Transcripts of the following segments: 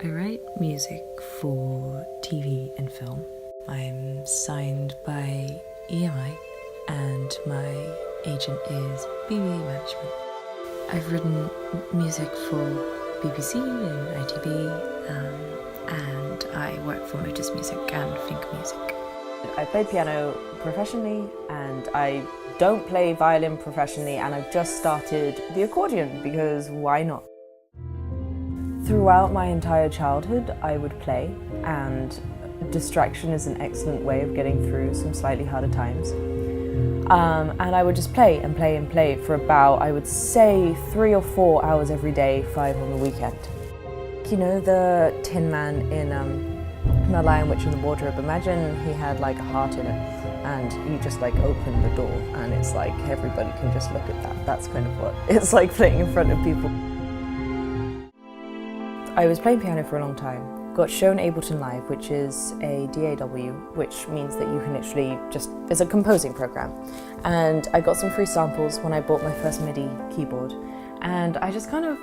I write music for TV and film. I'm signed by EMI and my agent is BBA Management. I've written music for BBC and ITV and I work for Motus Music and Fink Music. I play piano professionally and I don't play violin professionally, and I've just started the accordion because why not? Throughout my entire childhood I would play, and distraction is an excellent way of getting through some slightly harder times. And I would just play and play and play for about, I would say, 3 or 4 hours every day, 5 on the weekend. You know the Tin Man in The Lion, Witch and the Wardrobe? Imagine he had like a heart in it and you just like open the door and it's like everybody can just look at that. That's kind of what it's like playing in front of people. I was playing piano for a long time. Got shown Ableton Live, which is a DAW, which means that you can literally just, it's a composing program. And I got some free samples when I bought my first MIDI keyboard. And I just kind of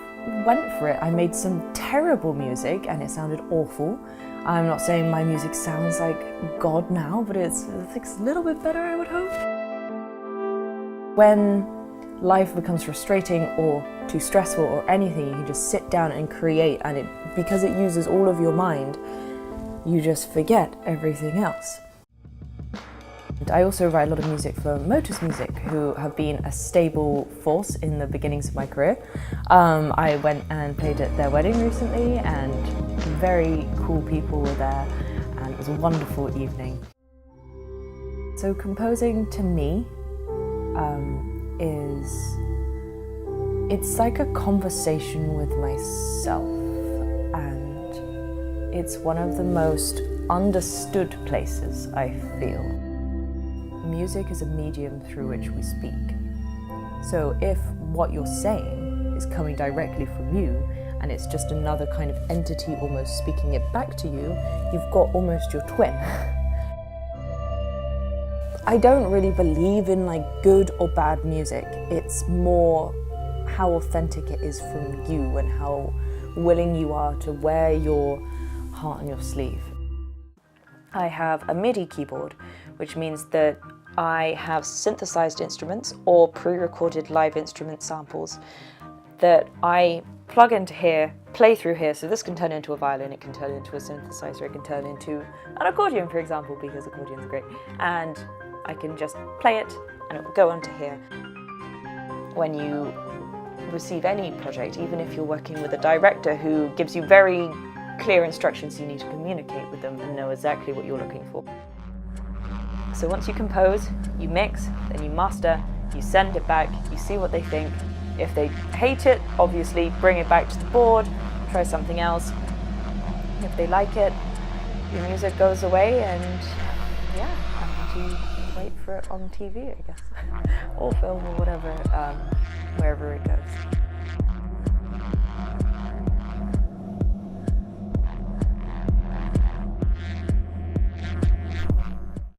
went for it. I made some terrible music and it sounded awful. I'm not saying my music sounds like God now, but it's a little bit better, I would hope. When life becomes frustrating or too stressful or anything, you can just sit down and create, and because it uses all of your mind, you just forget everything else. And I also write a lot of music for Motus Music, who have been a stable force in the beginnings of my career. I went and played at their wedding recently, and very cool people were there, and it was a wonderful evening. So composing to me it's like a conversation with myself, and it's one of the most understood places I feel. Music is a medium through which we speak. So if what you're saying is coming directly from you and it's just another kind of entity almost speaking it back to you, you've got almost your twin. I don't really believe in like good or bad music. It's more how authentic it is from you and how willing you are to wear your heart on your sleeve. I have a MIDI keyboard, which means that I have synthesized instruments or pre-recorded live instrument samples that I plug into here, play through here, so this can turn into a violin, it can turn into a synthesizer, it can turn into an accordion, for example, because accordion's great. And I can just play it and it will go onto here. When you receive any project, even if you're working with a director who gives you very clear instructions, you need to communicate with them and know exactly what you're looking for. So once you compose, you mix, then you master, you send it back, you see what they think. If they hate it, obviously bring it back to the board, try something else. If they like it, your music goes away and yeah, you wait for it on TV, I guess, or film or whatever, wherever it goes.